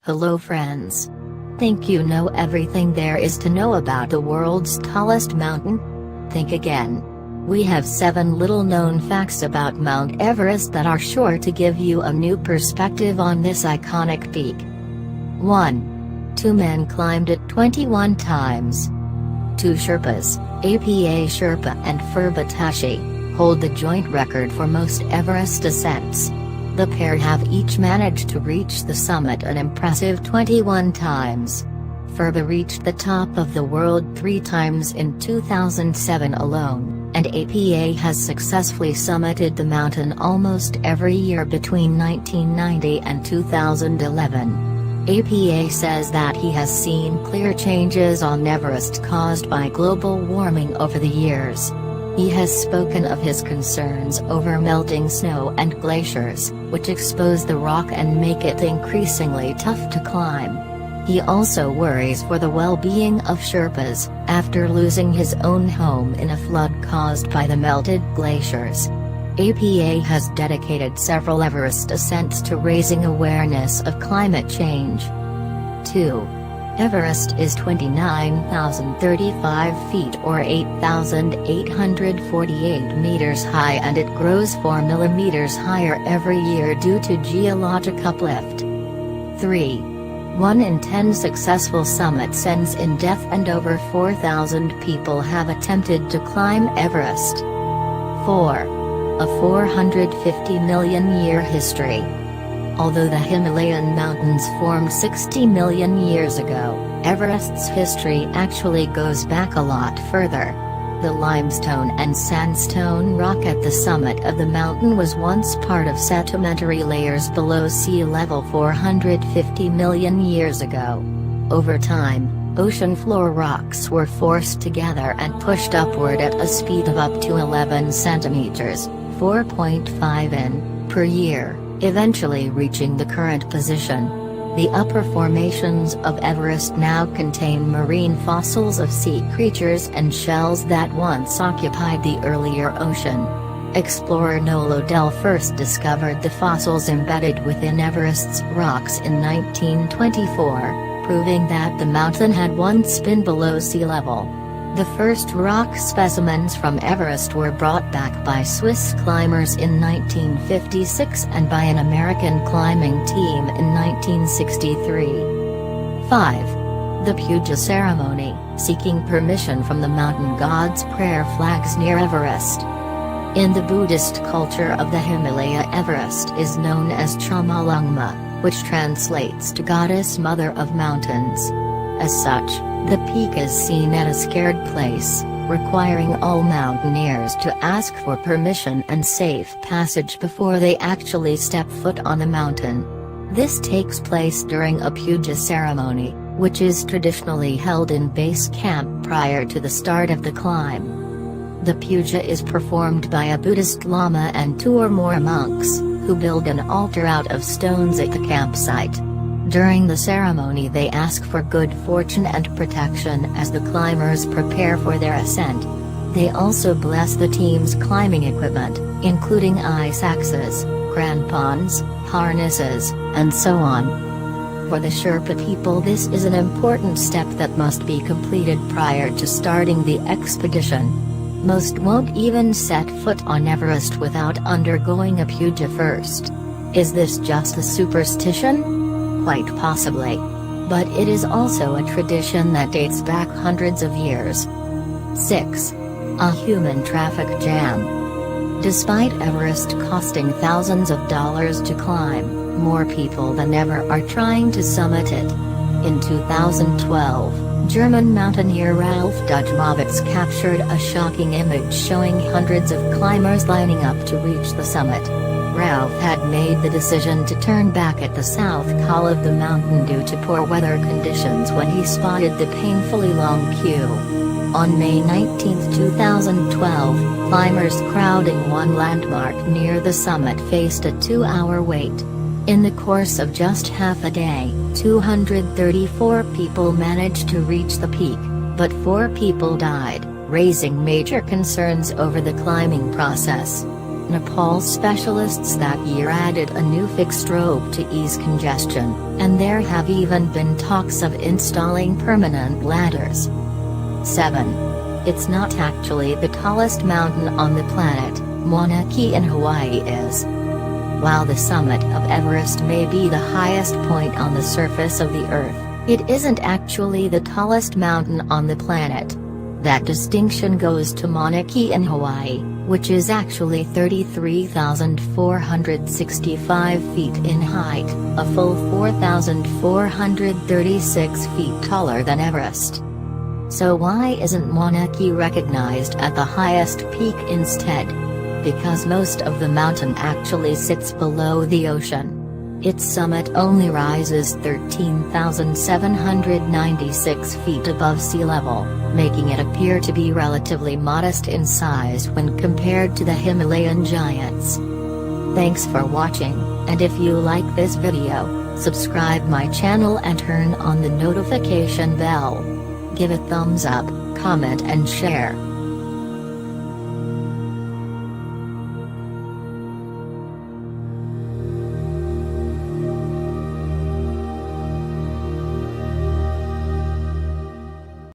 Hello friends. Think you know everything there is to know about the world's tallest mountain? Think again. We have 7 little known facts about Mount Everest that are sure to give you a new perspective on this iconic peak. 1. 2 men climbed it 21 times. 2 Sherpas, APA Sherpa and Furba Tashi, hold the joint record for most Everest ascents. The pair have each managed to reach the summit an impressive 21 times. Furba reached the top of the world 3 times in 2007 alone, and APA has successfully summited the mountain almost every year between 1990 and 2011. APA says that he has seen clear changes on Everest caused by global warming over the years. He has spoken of his concerns over melting snow and glaciers, which expose the rock and make it increasingly tough to climb. He also worries for the well-being of Sherpas, after losing his own home in a flood caused by the melted glaciers. APA has dedicated several Everest ascents to raising awareness of climate change. 2. Everest is 29,035 feet or 8,848 meters high, and it grows 4 millimeters higher every year due to geologic uplift. 3. 1 in 10 successful summits ends in death, and over 4,000 people have attempted to climb Everest. 4. A 450 million year history. Although the Himalayan mountains formed 60 million years ago, Everest's history actually goes back a lot further. The limestone and sandstone rock at the summit of the mountain was once part of sedimentary layers below sea level 450 million years ago. Over time, ocean floor rocks were forced together and pushed upward at a speed of up to 11 centimeters, 4.5 in, per year, eventually reaching the current position. The upper formations of Everest now contain marine fossils of sea creatures and shells that once occupied the earlier ocean. Explorer Noel Odell first discovered the fossils embedded within Everest's rocks in 1924, proving that the mountain had once been below sea level. The first rock specimens from Everest were brought back by Swiss climbers in 1956 and by an American climbing team in 1963. 5. The puja ceremony, seeking permission from the mountain god's prayer flags near Everest. In the Buddhist culture of the Himalaya, Everest is known as Chomolungma, which translates to Goddess Mother of Mountains. As such, the peak is seen as a scared place, requiring all mountaineers to ask for permission and safe passage before they actually step foot on the mountain. This takes place during a puja ceremony, which is traditionally held in base camp prior to the start of the climb. The puja is performed by a Buddhist lama and 2 or more monks, who build an altar out of stones at the campsite. During the ceremony they ask for good fortune and protection as the climbers prepare for their ascent. They also bless the team's climbing equipment, including ice axes, crampons, harnesses, and so on. For the Sherpa people, this is an important step that must be completed prior to starting the expedition. Most won't even set foot on Everest without undergoing a puja first. Is this just a superstition? Quite possibly. But it is also a tradition that dates back hundreds of years. 6. A human traffic jam. Despite Everest costing thousands of dollars to climb, more people than ever are trying to summit it. In 2012, German mountaineer Ralf Dudjmowitz captured a shocking image showing hundreds of climbers lining up to reach the summit. Ralph had made the decision to turn back at the south col of the mountain due to poor weather conditions when he spotted the painfully long queue. On May 19, 2012, climbers crowding one landmark near the summit faced a 2-hour wait. In the course of just half a day, 234 people managed to reach the peak, but 4 people died, raising major concerns over the climbing process. Nepal specialists that year added a new fixed rope to ease congestion, and there have even been talks of installing permanent ladders. 7. It's not actually the tallest mountain on the planet. Mauna Kea in Hawaii is. While the summit of Everest may be the highest point on the surface of the Earth, it isn't actually the tallest mountain on the planet. That distinction goes to Mauna Kea in Hawaii, which is actually 33,465 feet in height, a full 4,436 feet taller than Everest. So why isn't Mauna Kea recognized at the highest peak instead? Because most of the mountain actually sits below the ocean. Its summit only rises 13,796 feet above sea level, making it appear to be relatively modest in size when compared to the Himalayan giants. Thanks for watching, and if you like this video, subscribe my channel and turn on the notification bell. Give a thumbs up, comment and share.